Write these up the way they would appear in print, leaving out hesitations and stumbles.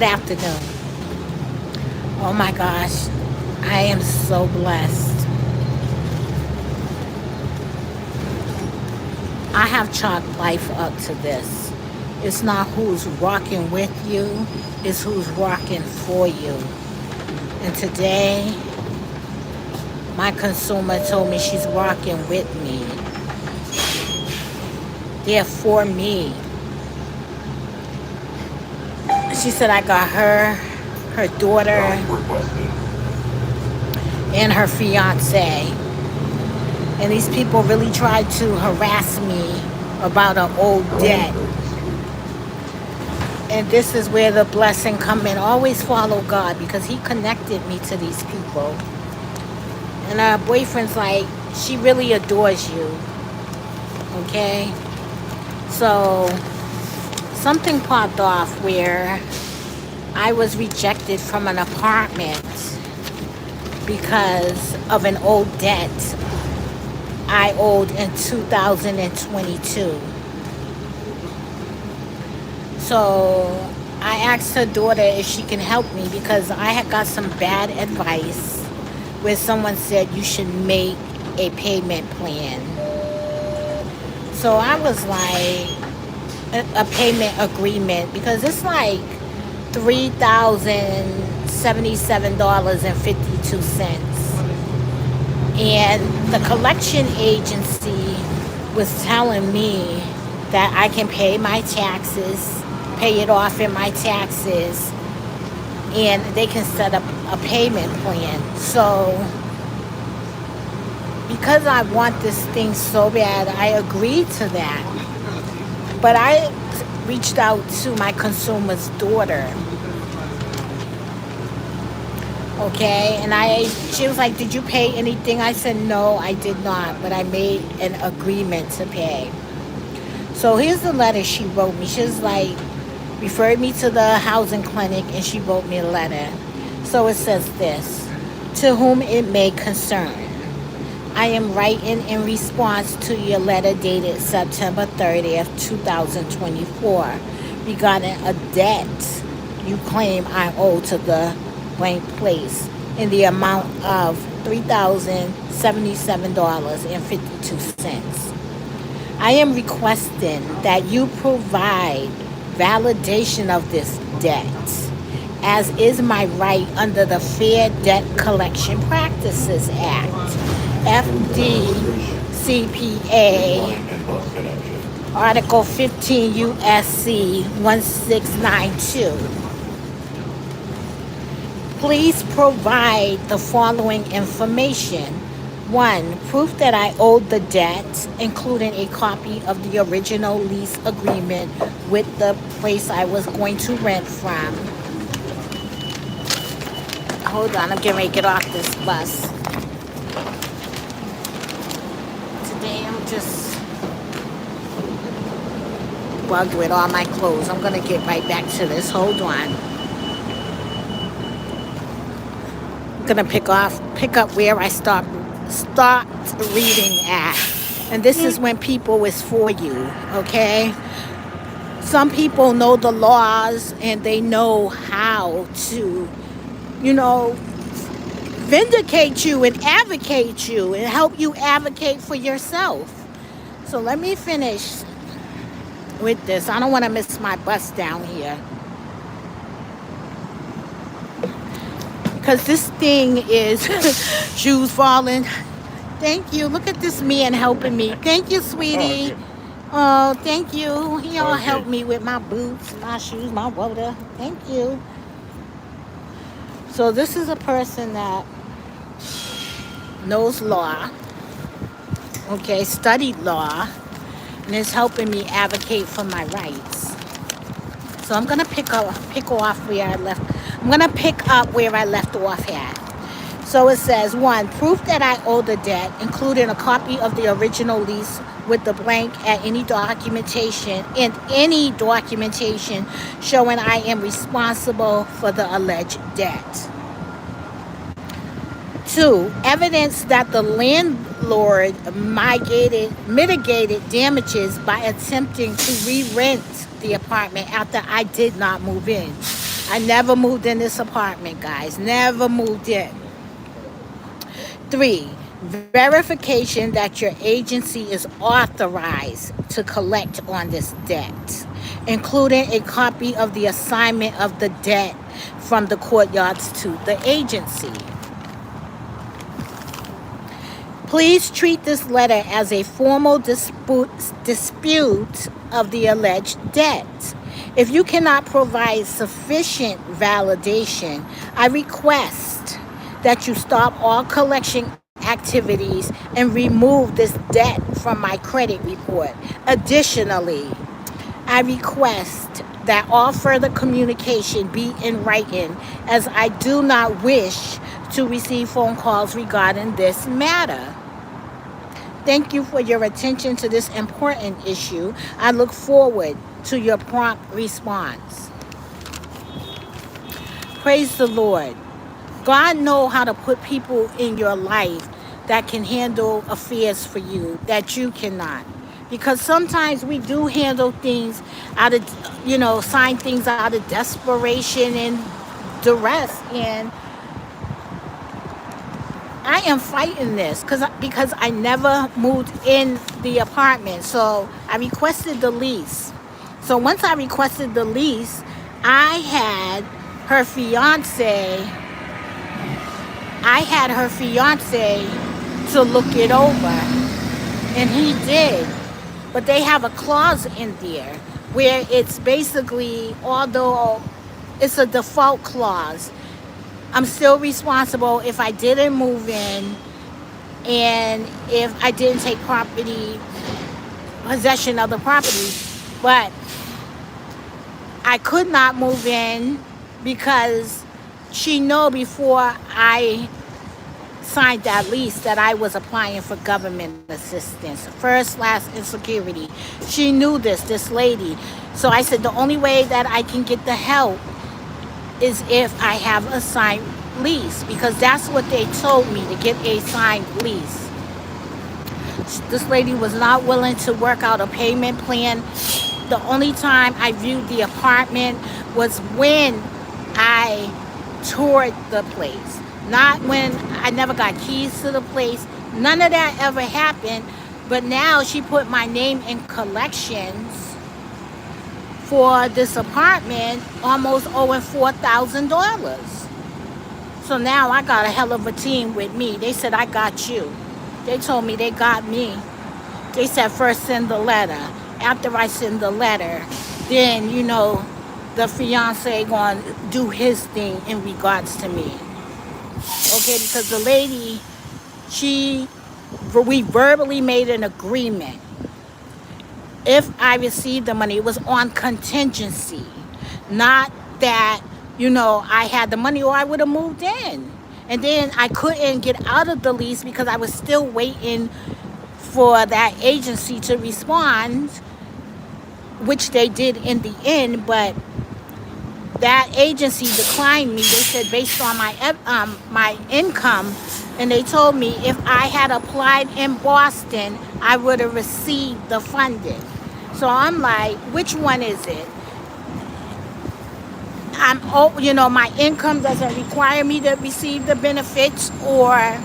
afternoon. Oh my gosh, I am so blessed. I have chalked life up to this. It's not who's rocking with you, it's who's rocking for you. And today, my consumer told me she's rocking with me. They're for me. She said I got her daughter, and her fiance. And these people really tried to harass me about an old debt. And this is where the blessing come in. Always follow God because he connected me to these people. And her boyfriend's like, she really adores you. Okay? So something popped off where I was rejected from an apartment because of an old debt I owed in 2022. So I asked her daughter if she can help me because I had got some bad advice where someone said you should make a payment plan. So I was like, a payment agreement, because it's like $3,077.52. And the collection agency was telling me that I can pay my taxes, pay it off in my taxes, and they can set up a payment plan. So because I want this thing so bad, I agreed to that. But I reached out to my consumer's daughter. Okay, and she was like, did you pay anything? I said, no, I did not, but I made an agreement to pay. So here's the letter she wrote me. She was like, referred me to the housing clinic, and she wrote me a letter. So it says this: to whom it may concern, I am writing in response to your letter dated September 30th, 2024, regarding a debt you claim I owe to the blank place in the amount of $3,077.52. I am requesting that you provide validation of this debt, as is my right under the Fair Debt Collection Practices Act, FDCPA, Article 15 USC 1692. Please provide the following information. 1. Proof that I owed the debt, including a copy of the original lease agreement with the place I was going to rent from. Hold on, I'm getting ready to get off this bus. Today I'm just bugged with all my clothes. I'm going to get right back to this. Hold on. I'm going to pick up where I stopped reading at. And this is when people is for you, okay? Some people know the laws and they know how to, vindicate you and advocate you and help you advocate for yourself. So let me finish with this. I don't want to miss my bus down here. Because this thing is shoes falling. Thank you. Look at this man helping me. Thank you, sweetie. Oh, thank you. He all helped me with my boots, my shoes, my water. Thank you. So this is a person that knows law, okay, studied law, and is helping me advocate for my rights. So I'm gonna pick up where I left. I'm gonna pick up where I left off at. So it says, 1, proof that I owe the debt, including a copy of the original lease with the blank at any documentation showing I am responsible for the alleged debt. 2, evidence that the landlord mitigated damages by attempting to re-rent the apartment after I did not move in. I never moved in this apartment, guys. Never moved in. 3. Verification that your agency is authorized to collect on this debt, including a copy of the assignment of the debt from the courtyards to the agency. Please treat this letter as a formal dispute of the alleged debt. If you cannot provide sufficient validation, I request that you stop all collection activities and remove this debt from my credit report. Additionally, I request that all further communication be in writing, as I do not wish to receive phone calls regarding this matter. Thank you for your attention to this important issue. I look forward to your prompt response. Praise the Lord. God knows how to put people in your life that can handle affairs for you that you cannot. Because sometimes we do handle things out of, sign things out of desperation and duress. And I am fighting this because I never moved in the apartment. So I requested the lease. So once I requested the lease, I had her fiance to look it over, and he did. But they have a clause in there where it's basically, although it's a default clause, I'm still responsible if I didn't move in and if I didn't take possession of the property. But I could not move in because she knew before I signed that lease that I was applying for government assistance, first, last, and security. She knew this lady. So I said the only way that I can get the help is if I have a signed lease, because that's what they told me, to get a signed lease. This lady was not willing to work out a payment plan. The only time I viewed the apartment was when I toured the place, not when I never got keys to the place. None of that ever happened. But now she put my name in collections for this apartment, almost owing $4,000. So now I got a hell of a team with me. They said, I got you. They told me they got me. They said, first send the letter. After I send the letter, then, the fiance gonna do his thing in regards to me. Okay, because the lady, we verbally made an agreement. If I received the money, it was on contingency. Not that, I had the money or I would have moved in. And then I couldn't get out of the lease because I was still waiting for that agency to respond, which they did in the end. But that agency declined me. They said based on my income, and they told me if I had applied in Boston, I would have received the funding. So I'm like, which one is it? My income doesn't require me to receive the benefits, or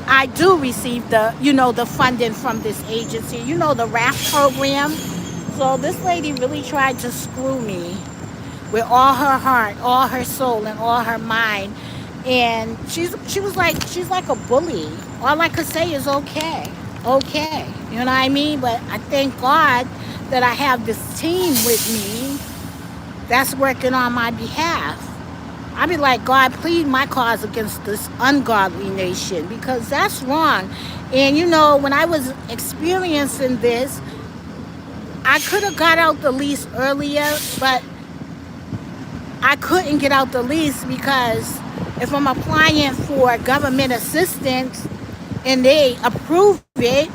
I do receive the funding from this agency, the RAF program. So this lady really tried to screw me with all her heart, all her soul, and all her mind. And she's like a bully. All I could say is okay. You know what I mean? But I thank God that I have this team with me that's working on my behalf. I be like, God, plead my cause against this ungodly nation, because that's wrong. And when I was experiencing this, I could have got out the lease earlier, but I couldn't get out the lease because if I'm applying for government assistance and they approve it,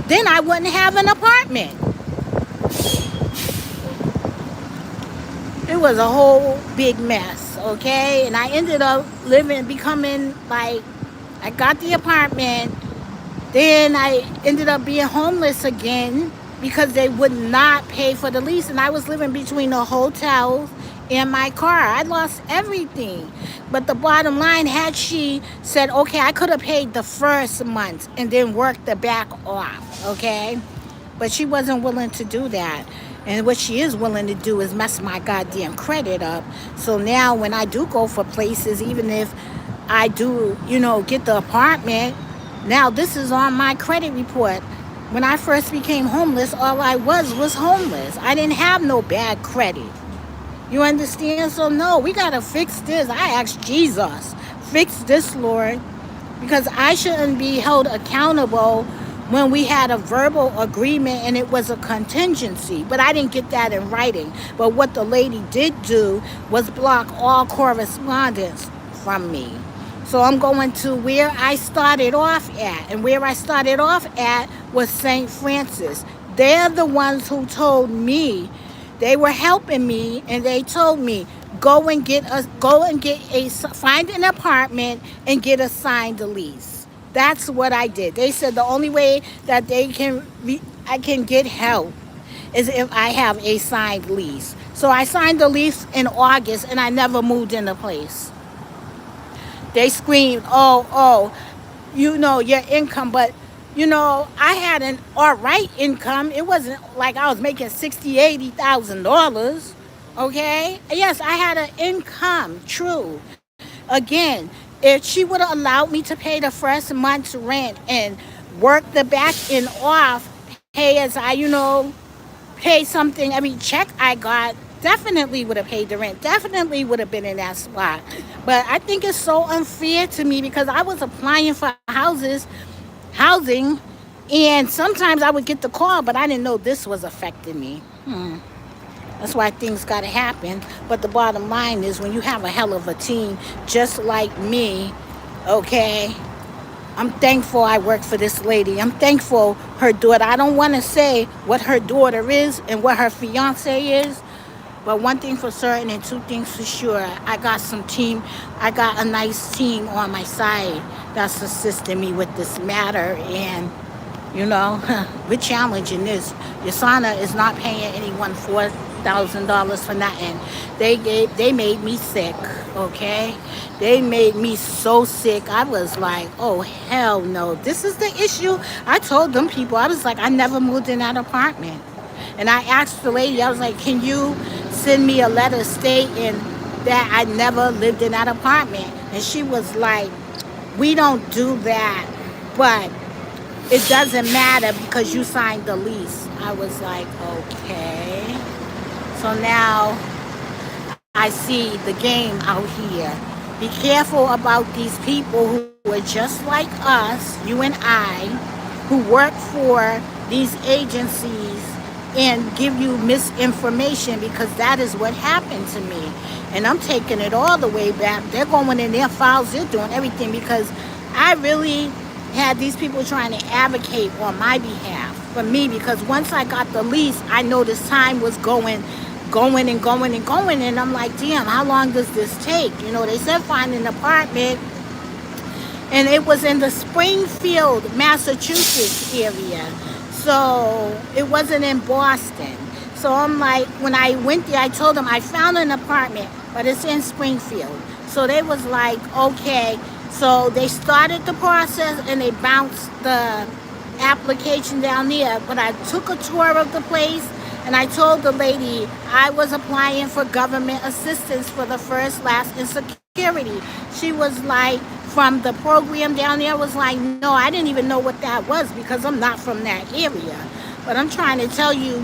then I wouldn't have an apartment. It was a whole big mess, okay? And I ended up becoming I got the apartment, then I ended up being homeless again because they would not pay for the lease. And I was living between the hotels in my car. I lost everything. But the bottom line, had she said, okay, I could have paid the first month and then worked the back off, okay? But she wasn't willing to do that. And what she is willing to do is mess my goddamn credit up. So now when I do go for places, even if I do, get the apartment, now this is on my credit report. When I first became homeless, all I was homeless. I didn't have no bad credit. You understand? So no, we gotta fix this. I asked Jesus, fix this, Lord, because I shouldn't be held accountable when we had a verbal agreement and it was a contingency. But I didn't get that in writing. But what the lady did do was block all correspondence from me. So I'm going to where I started off at. And where I started off at was St. Francis. They're the ones who told me, they were helping me, and they told me, find an apartment and get a signed lease. That's what I did. They said the only way that I can get help is if I have a signed lease. So I signed the lease in August and I never moved into place. They screamed, oh, your income, but I had an all right income. It wasn't like I was making $60,000, $80,000. Okay, yes, I had an income. True. Again, if she would have allowed me to pay the first month's rent and work the back end off, pay as pay something. I mean, check I got, definitely would have paid the rent. Definitely would have been in that spot. But I think it's so unfair to me because I was applying for housing, and sometimes I would get the call, but I didn't know this was affecting me. That's why things got to happen. But the bottom line is when you have a hell of a team just like me, okay, I'm thankful I work for this lady. I'm thankful her daughter. I don't want to say what her daughter is and what her fiance is, but one thing for certain and two things for sure. I got I got a nice team on my side that's assisting me with this matter. And we're challenging this. Yasana is not paying anyone $4,000 for nothing. They made me sick, okay? They made me so sick. I was like, oh hell no. This is the issue. I told them people, I was like, I never moved in that apartment. And I asked the lady, I was like, can you send me a letter stating that I never lived in that apartment? And she was like, we don't do that, but it doesn't matter because you signed the lease. I was like, okay. So now I see the game out here. Be careful about these people who are just like us, you and I, who work for these agencies and give you misinformation, because that is what happened to me. And I'm taking it all the way back. They're going in their files, they're doing everything, because I really had these people trying to advocate on my behalf for me, because once I got the lease, I noticed time was going and going and going, and I'm like, damn, how long does this take? They said find an apartment, and it was in the Springfield, Massachusetts area. So it wasn't in Boston. So I'm like, when I went there, I told them I found an apartment, but it's in Springfield. So they was like, okay. So they started the process and they bounced the application down there. But I took a tour of the place and I told the lady I was applying for government assistance for the first, last, and security. She was like, from the program down there, was like, no, I didn't even know what that was because I'm not from that area. But I'm trying to tell you,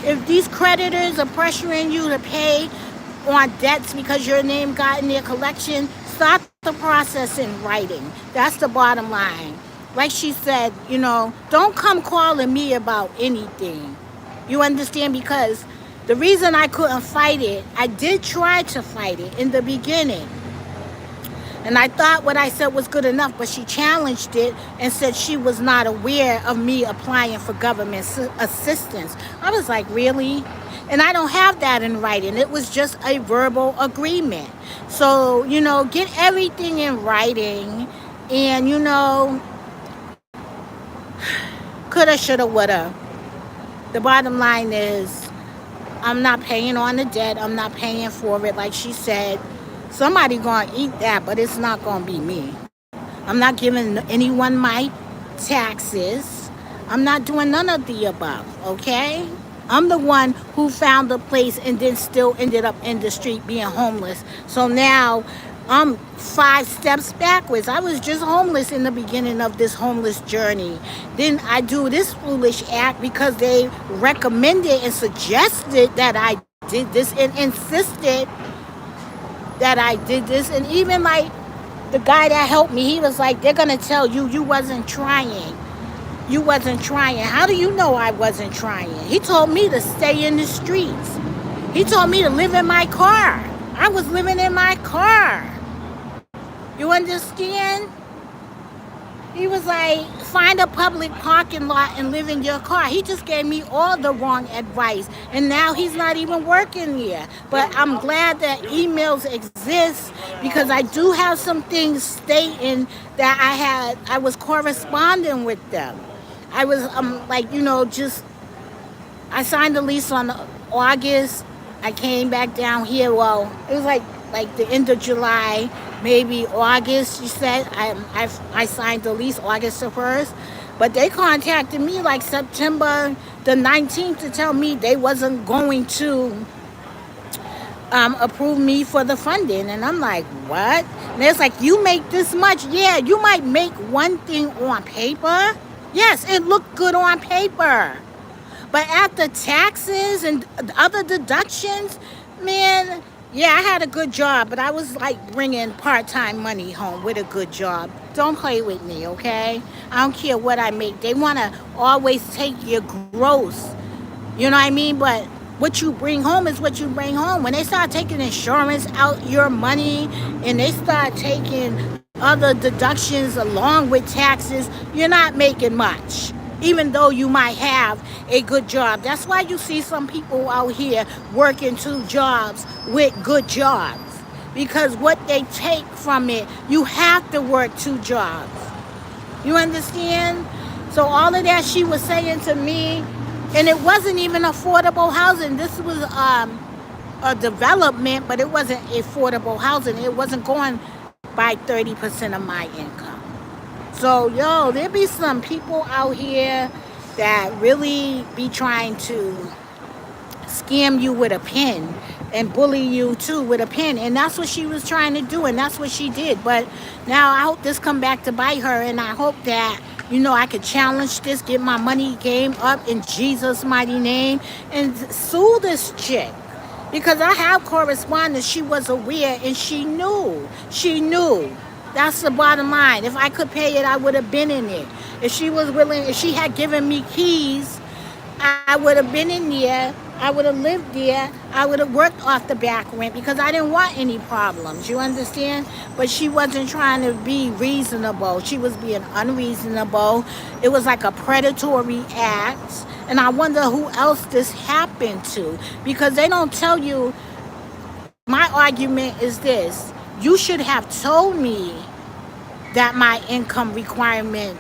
if these creditors are pressuring you to pay on debts because your name got in their collection, start the process in writing. That's the bottom line. Like she said, don't come calling me about anything. You understand? Because the reason I couldn't fight it, I did try to fight it in the beginning. And I thought what I said was good enough, but she challenged it and said she was not aware of me applying for government assistance. I was like, really? And I don't have that in writing. It was just a verbal agreement. So, get everything in writing. And, coulda, shoulda, woulda. The bottom line is, I'm not paying on the debt. I'm not paying for it. Like she said, somebody gonna eat that, but it's not gonna be me. I'm not giving anyone my taxes. I'm not doing none of the above, okay? I'm the one who found the place and then still ended up in the street being homeless. So now I'm 5 steps backwards. I was just homeless in the beginning of this homeless journey. Then I do this foolish act because they recommended and suggested that I did this and insisted that I did this. And even like the guy that helped me, he was like, they're gonna tell you you wasn't trying. You wasn't trying. How do you know I wasn't trying? He told me to stay in the streets. He told me to live in my car. I was living in my car. You understand? He was like, find a public parking lot and live in your car. He just gave me all the wrong advice. And now he's not even working here. But I'm glad that emails exist because I do have some things stating that I was corresponding with them. I was like, just I signed the lease on August. I came back down here. Well, it was like the end of July, maybe August. You said I signed the lease August the 1st, but they contacted me like September the 19th to tell me they wasn't going to approve me for the funding. And I'm like, what? And it's like, you make this much? Yeah, you might make one thing on paper. Yes, it looked good on paper. But after taxes and other deductions, man, yeah, I had a good job, but I was like bringing part-time money home with a good job. Don't play with me, okay? I don't care what I make. They want to always take your gross. You know what I mean? But what you bring home is what you bring home. When they start taking insurance out your money and they start taking other deductions along with taxes, you're not making much, even though you might have a good job. That's why you see some people out here working 2 jobs with good jobs, because what they take from it, you have to work 2 jobs. You understand? So all of that she was saying to me, and it wasn't even affordable housing. This was a development, but it wasn't affordable housing. It wasn't going by 30% of my income. So, there be some people out here that really be trying to scam you with a pen and bully you too with a pen. And that's what she was trying to do, and that's what she did. But now I hope this come back to bite her, and I hope that, I could challenge this, get my money game up in Jesus' mighty name, and sue this chick. Because I have correspondence. She was aware and she knew. She knew. That's the bottom line. If I could pay it, I would have been in it. If she was willing, if she had given me keys, I would have been in there. I would have lived there. I would have worked off the back rent because I didn't want any problems. You understand? But she wasn't trying to be reasonable. She was being unreasonable. It was like a predatory act. And I wonder who else this happened to, because they don't tell you. My argument is this. You should have told me that my income requirement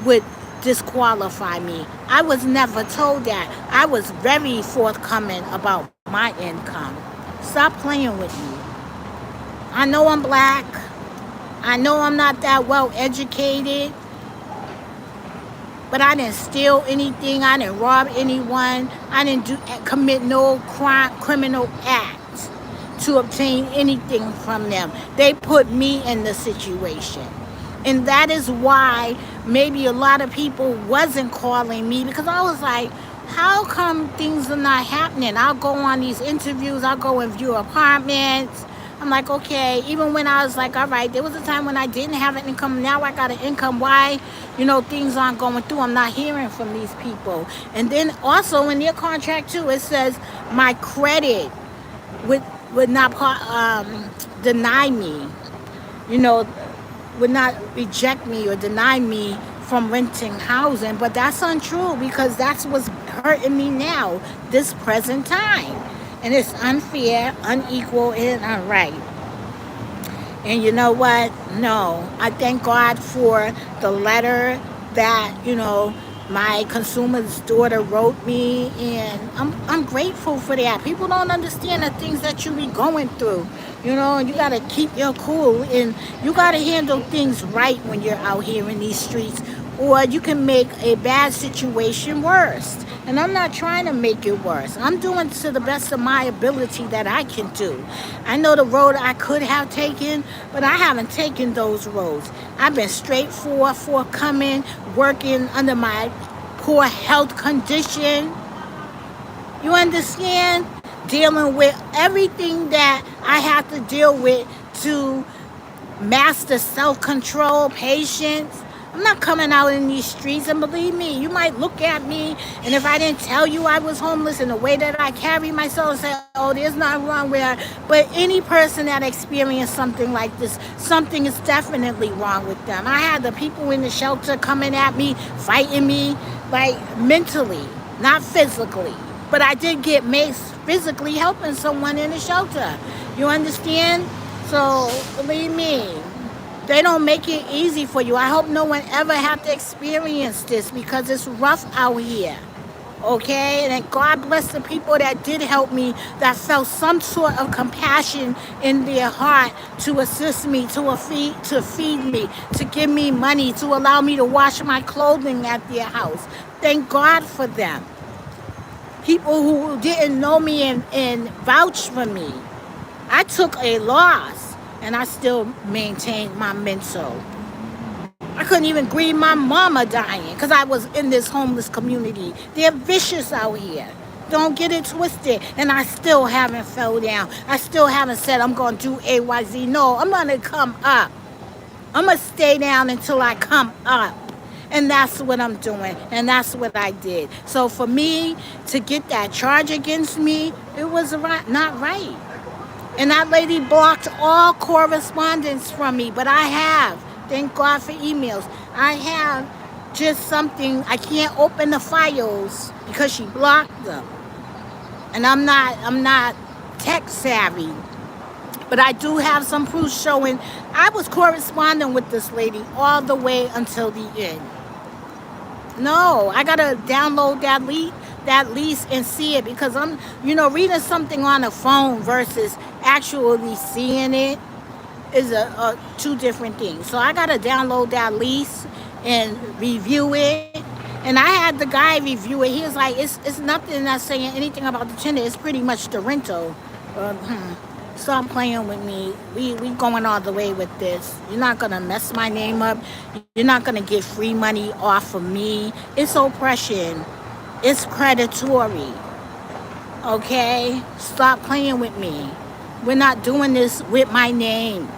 would disqualify me. I was never told that. I was very forthcoming about my income. Stop playing with me. I know I'm black. I know I'm not that well educated. But I didn't steal anything. I didn't rob anyone. I didn't commit no criminal act to obtain anything from them. They put me in the situation. And that is why maybe a lot of people wasn't calling me, because I was like, how come things are not happening? I'll go on these interviews. I'll go and view apartments. I'm like, okay, even when I was like, all right, there was a time when I didn't have an income. Now I got an income. Why, things aren't going through? I'm not hearing from these people. And then also in their contract too, it says my credit would not deny me, would not reject me or deny me from renting housing. But that's untrue, because that's what's hurting me now, this present time. And it's unfair, unequal, and unright. And you know what? No. I thank God for the letter that, My consumer's daughter wrote me, and I'm grateful for that. People don't understand the things that you be going through, and you gotta keep your cool, and you gotta handle things right when you're out here in these streets, or you can make a bad situation worse. And I'm not trying to make it worse. I'm doing to the best of my ability that I can do. I know the road I could have taken, but I haven't taken those roads. I've been straightforward for coming, working under my poor health condition. You understand? Dealing with everything that I have to deal with to master self-control, patience. I'm not coming out in these streets, and believe me, you might look at me, and if I didn't tell you I was homeless in the way that I carry myself, and say, oh, there's nothing wrong with her. But any person that experienced something like this, something is definitely wrong with them. I had the people in the shelter coming at me, fighting me, like mentally, not physically. But I did get maced physically helping someone in the shelter. You understand? So believe me, they don't make it easy for you. I hope no one ever have to experience this because it's rough out here. Okay, and God bless the people that did help me, that felt some sort of compassion in their heart to assist me, to feed me, to give me money, to allow me to wash my clothing at their house. Thank God for them. People who didn't know me and vouched for me. I took a loss, and I still maintained my mental. I couldn't even grieve my mama dying because I was in this homeless community. They're vicious out here. Don't get it twisted. And I still haven't fell down. I still haven't said I'm going to do AYZ. No, I'm going to come up. I'm going to stay down until I come up. And that's what I'm doing. And that's what I did. So for me to get that charge against me, it was not right. And that lady blocked all correspondence from me. But I have. Thank God for emails. I have just something. I can't open the files because she blocked them. And I'm not tech savvy. But I do have some proof showing I was corresponding with this lady all the way until the end. No, I gotta download that lease and see it because I'm, reading something on a phone versus actually seeing it is a two different things. So I gotta download that lease and review it. And I had the guy review it. He was like, it's nothing that's saying anything about the tenant. It's pretty much the rental. Stop playing with me. We going all the way with this. You're not gonna mess my name up. You're not gonna get free money off of me. It's oppression. It's predatory. Okay? Stop playing with me. We're not doing this with my name.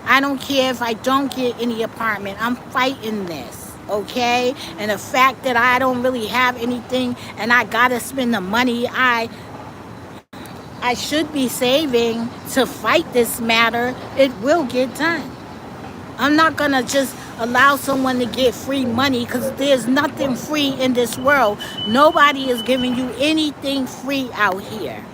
I don't care if I don't get any apartment. I'm fighting this. Okay? And the fact that I don't really have anything and I gotta spend the money I should be saving to fight this matter, it will get done. I'm not going to just allow someone to get free money because there's nothing free in this world. Nobody is giving you anything free out here.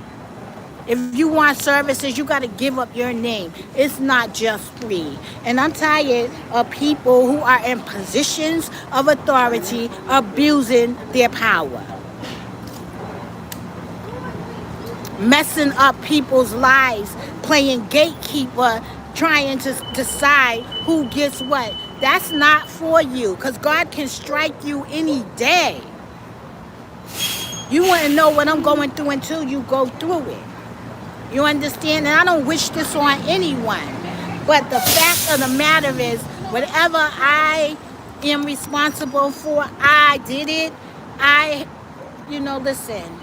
If you want services, you got to give up your name. It's not just free. And I'm tired of people who are in positions of authority abusing their power, messing up people's lives, playing gatekeeper, trying to decide who gets what. That's not for you because God can strike you any day. You wouldn't know what I'm going through until you go through it. You understand? And I don't wish this on anyone. But the fact of the matter is, whatever I am responsible for, I did it. Listen,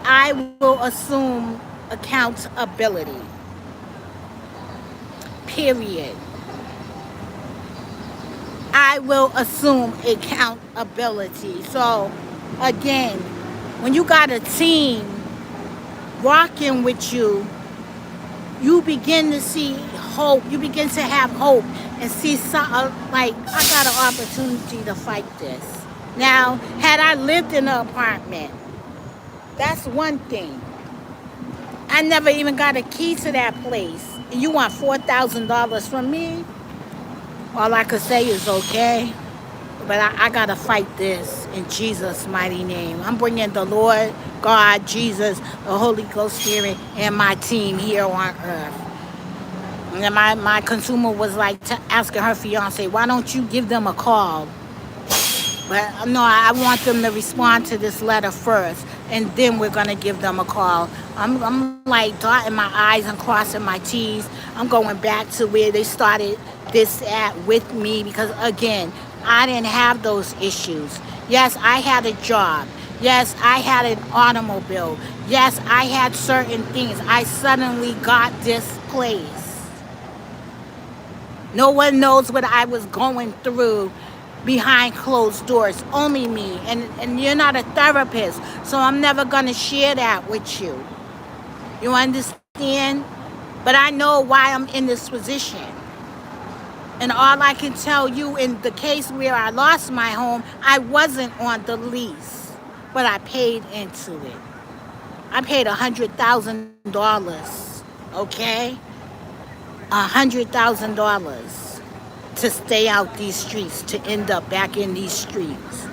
I will assume accountability. Period. I will assume accountability. So, again, when you got a team rocking with you, you begin to see hope. You begin to have hope and see something like, I got an opportunity to fight this. Now, had I lived in an apartment, that's one thing. I never even got a key to that place. And you want $4,000 from me? All I could say is okay. But I got to fight this in Jesus' mighty name. I'm bringing the Lord, God, Jesus, the Holy Ghost Spirit, and my team here on earth. And my consumer was like asking her fiance, why don't you give them a call? But no, I want them to respond to this letter first, and then we're going to give them a call. I'm like dotting my I's and crossing my T's. I'm going back to where they started this at with me because, again, I didn't have those issues. Yes, I had a job. Yes, I had an automobile. Yes, I had certain things. I suddenly got this place. No one knows what I was going through behind closed doors, only me. And you're not a therapist, so I'm never going to share that with you. You understand? But I know why I'm in this position. And all I can tell you, in the case where I lost my home, I wasn't on the lease, but I paid into it. I paid $100,000, okay? $100,000 to stay out these streets, to end up back in these streets.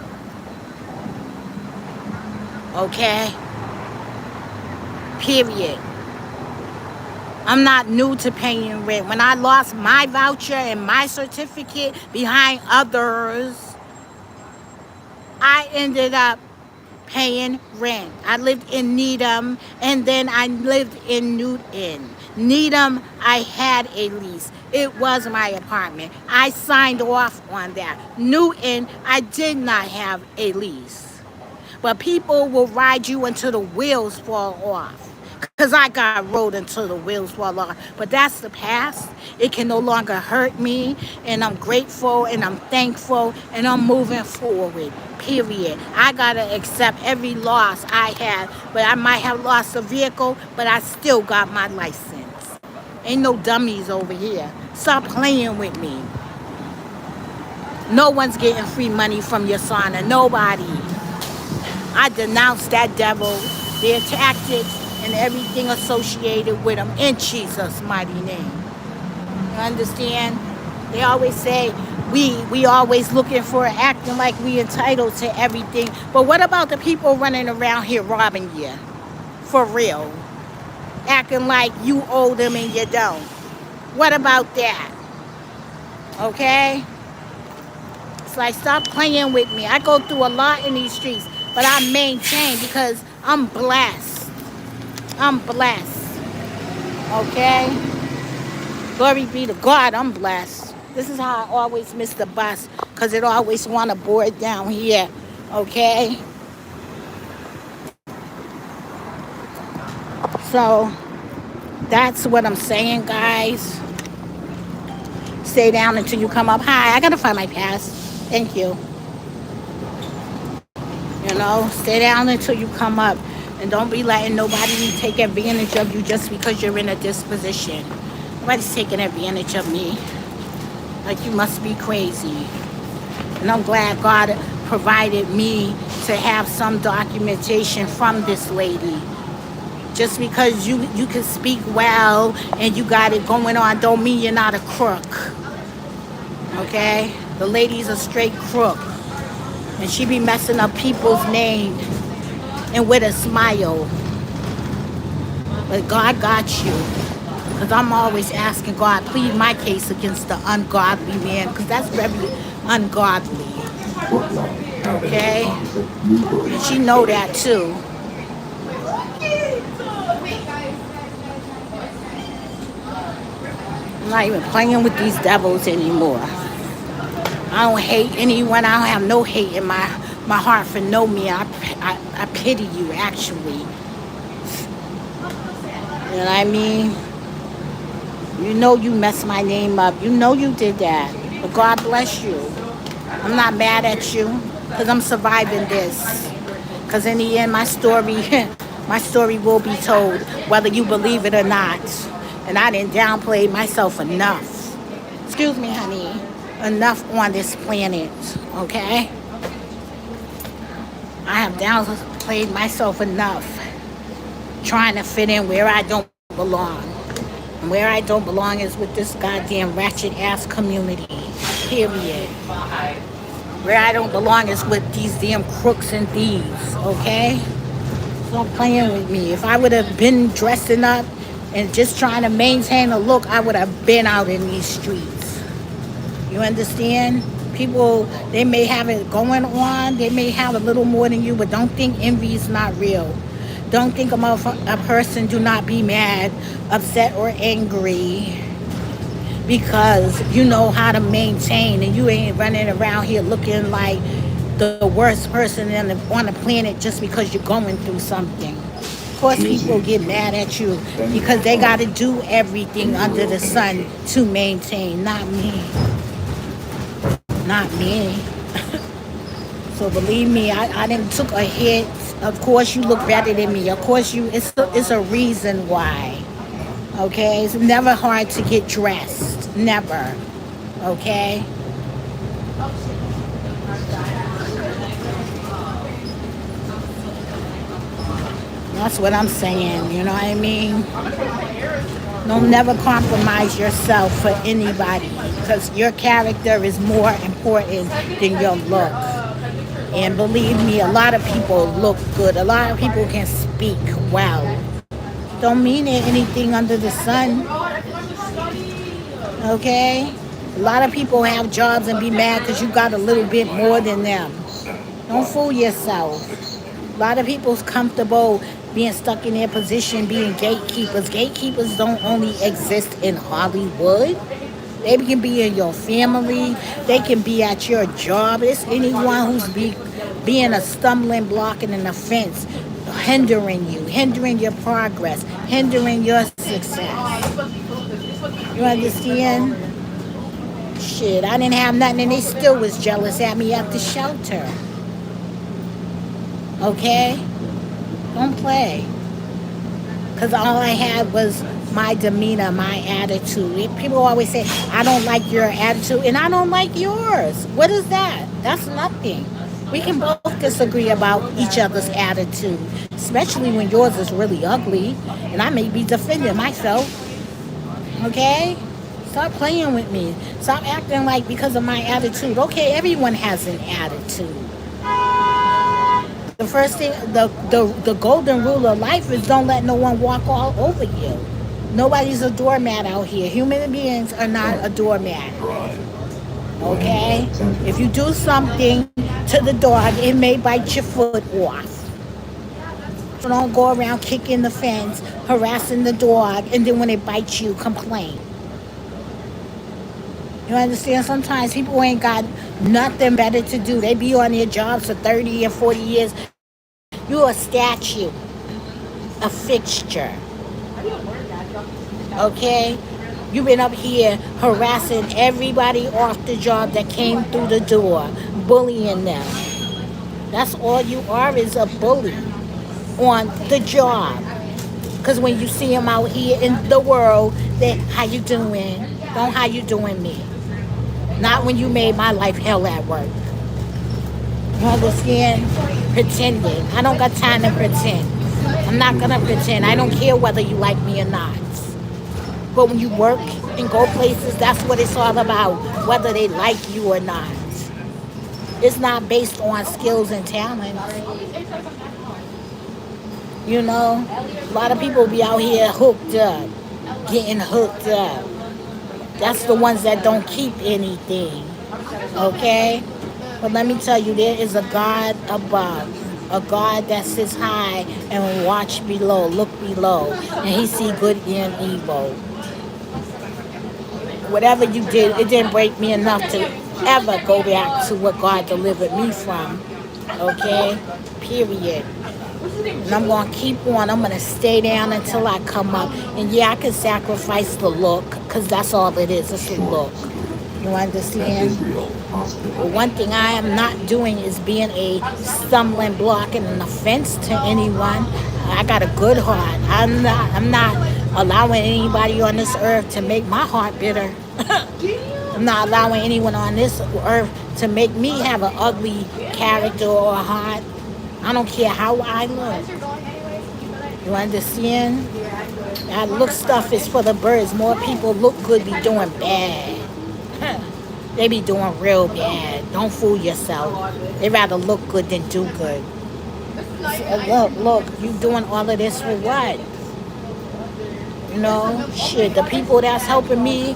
Okay? Period. I'm not new to paying rent. When I lost my voucher and my certificate behind others, I ended up paying rent. I lived in Needham, and then I lived in Newton. Needham, I had a lease. It was my apartment. I signed off on that. Newton, I did not have a lease. But people will ride you until the wheels fall off. Because I got rode until the wheels fall off. But that's the past. It can no longer hurt me. And I'm grateful and I'm thankful and I'm moving forward. Period. I got to accept every loss I had. But I might have lost a vehicle, but I still got my license. Ain't no dummies over here. Stop playing with me. No one's getting free money from your sauna. Nobody. I denounce that devil, their tactics, and everything associated with them in Jesus' mighty name. You understand? They always say we always looking for acting like we entitled to everything. But what about the people running around here robbing you? For real. Acting like you owe them and you don't. What about that? Okay? It's like, stop playing with me. I go through a lot in these streets, but I maintain because I'm blessed. I'm blessed. Okay? Glory be to God, I'm blessed. This is how I always miss the bus, because it always want to board down here. Okay? So, that's what I'm saying, guys. Stay down until you come up. Hi, I got to find my pass. Thank you. You know, stay down until you come up. And don't be letting nobody take advantage of you just because you're in a disposition. Nobody's taking advantage of me. Like, you must be crazy. And I'm glad God provided me to have some documentation from this lady. Just because you can speak well and you got it going on don't mean you're not a crook. Okay? The lady's a straight crook. And she be messing up people's names. And with a smile. But God got you. Because I'm always asking God, plead my case against the ungodly man. Because that's very ungodly. Okay? And she know that too. I'm not even playing with these devils anymore. I don't hate anyone. I don't have no hate in my heart for no man. I pity you, actually. You know what I mean? You know you messed my name up. You know you did that. But God bless you. I'm not mad at you because I'm surviving this. Because in the end, my story will be told, whether you believe it or not. And I didn't downplay myself enough. Excuse me, honey. Enough on this planet, okay? I have downplayed myself enough trying to fit in where I don't belong. And where I don't belong is with this goddamn ratchet ass community. Period. Where I don't belong is with these damn crooks and thieves, okay? Stop playing with me. If I would have been dressing up and just trying to maintain a look, I would have been out in these streets. You understand? People, they may have it going on, they may have a little more than you, but don't think envy is not real. Don't think a person do not be mad, upset, or angry because you know how to maintain and you ain't running around here looking like the worst person on the planet just because you're going through something. Of course, people get mad at you because they got to do everything under the sun to maintain. Not me. Not me. So believe me, I didn't took a hit. Of course, you look better than me. Of course, it's a reason why. Okay, it's never hard to get dressed. Never. Okay. That's what I'm saying. You know what I mean? Don't never compromise yourself for anybody because your character is more important than your look. And believe me, a lot of people look good. A lot of people can speak well. Don't mean anything under the sun. Okay? A lot of people have jobs and be mad because you got a little bit more than them. Don't fool yourself. A lot of people's comfortable being stuck in their position, being gatekeepers. Gatekeepers don't only exist in Hollywood. They can be in your family. They can be at your job. It's anyone who's being a stumbling block and an offense, hindering you, hindering your progress, hindering your success. You understand? Shit, I didn't have nothing and they still was jealous at me at the shelter. Okay? Don't play. Because all I had was my demeanor, my attitude. People always say, I don't like your attitude, and I don't like yours. What is that? That's nothing. We can both disagree about each other's attitude, especially when yours is really ugly, and I may be defending myself. Okay? Stop playing with me. Stop acting like because of my attitude. Okay, everyone has an attitude. The first thing, the golden rule of life is don't let no one walk all over you. Nobody's a doormat out here. Human beings are not a doormat. Okay? If you do something to the dog, it may bite your foot off. So don't go around kicking the fence, harassing the dog, and then when it bites you, complain. You understand? Sometimes people ain't got nothing better to do. They be on their jobs for 30 and 40 years. You're a statue, a fixture. Okay? You've been up here harassing everybody off the job that came through the door, bullying them. That's all you are, is a bully on the job. Because when you see them out here in the world, they, how you doing? Don't how you doing me. Not when you made my life hell at work. You understand? Pretending. I don't got time to pretend. I'm not going to pretend. I don't care whether you like me or not. But when you work and go places, that's what it's all about. Whether they like you or not. It's not based on skills and talent. You know? A lot of people be out here hooked up. Getting hooked up. That's the ones that don't keep anything. Okay? But let me tell you, there is a God above. A God that sits high and watch below, look below. And he see good and evil. Whatever you did, it didn't break me enough to ever go back to what God delivered me from. Okay? Period. And I'm going to keep on. I'm going to stay down until I come up. And yeah, I can sacrifice the look, because that's all it is. It's a look. You understand? But one thing I am not doing is being a stumbling block and an offense to anyone. I got a good heart. I'm not allowing anybody on this earth to make my heart bitter. I'm not allowing anyone on this earth to make me have an ugly character or a heart. I don't care how I look. You understand? That look stuff is for the birds. More people look good be doing bad. They be doing real bad. Don't fool yourself. They rather look good than do good. Look, you doing all of this for what? You know, shit, the people that's helping me,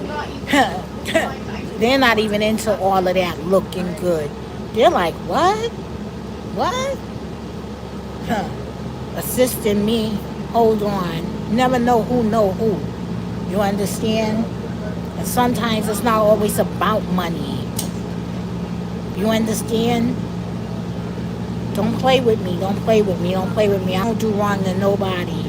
they're not even into all of that looking good. They're like, what? What? Assisting me. Hold on. Never know who. You understand? And sometimes it's not always about money. You understand? Don't play with me. Don't play with me. Don't play with me. I don't do wrong to nobody.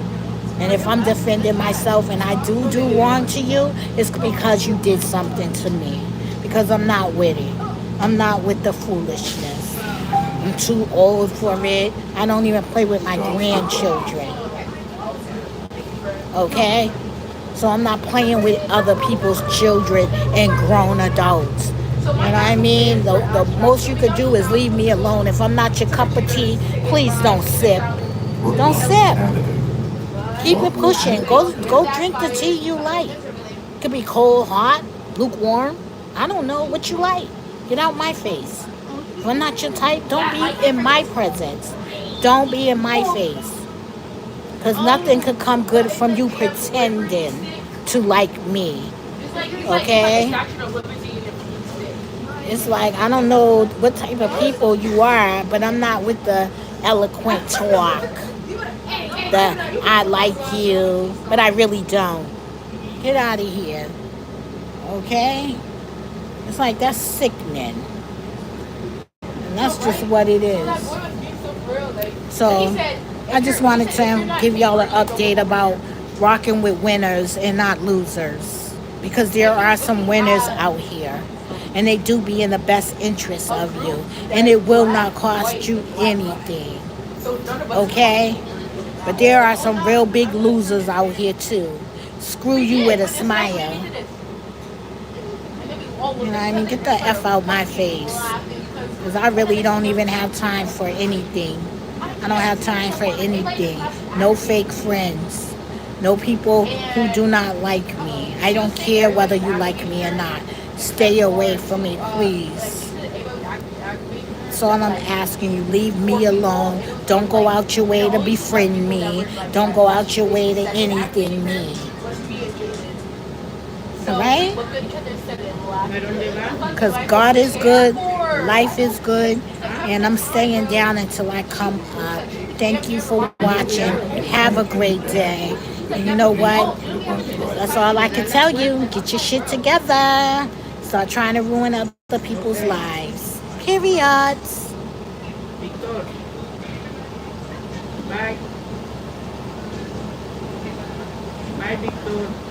And if I'm defending myself and I do wrong to you, it's because you did something to me. Because I'm not with it. I'm not with the foolishness. I'm too old for it. I don't even play with my grandchildren. Okay? So I'm not playing with other people's children and grown adults. You know what I mean? The most you could do is leave me alone. If I'm not your cup of tea, please don't sip. Don't sip. Keep it pushing. Go drink the tea you like. It could be cold, hot, lukewarm. I don't know what you like. Get out my face. If I'm not your type, don't be in my presence. Don't be in my face. Because nothing could come good from you pretending to like me. Okay? It's like, I don't know what type of people you are, but I'm not with the eloquent talk. The I like you, but I really don't. Get out of here. Okay? It's like, that's sickening. And that's just what it is. So, I just wanted to give y'all an update about rocking with winners and not losers. Because there are some winners out here. And they do be in the best interest of you. And it will not cost you anything. Okay? But there are some real big losers out here too. Screw you with a smile. You know what I mean? Get the F out my face. Because I really don't even have time for anything. I don't have time for anything. No fake friends. No people who do not like me. I don't care whether you like me or not. Stay away from me, please. That's all I'm asking you. Leave me alone. Don't go out your way to befriend me. Don't go out your way to anything me. Alright? Because God is good. Life is good. And I'm staying down until I come up. Thank you for watching. Have a great day. And you know what? That's all I can tell you. Get your shit together. Start trying to ruin other people's lives. Period. Victor. Bye. Bye, Victor.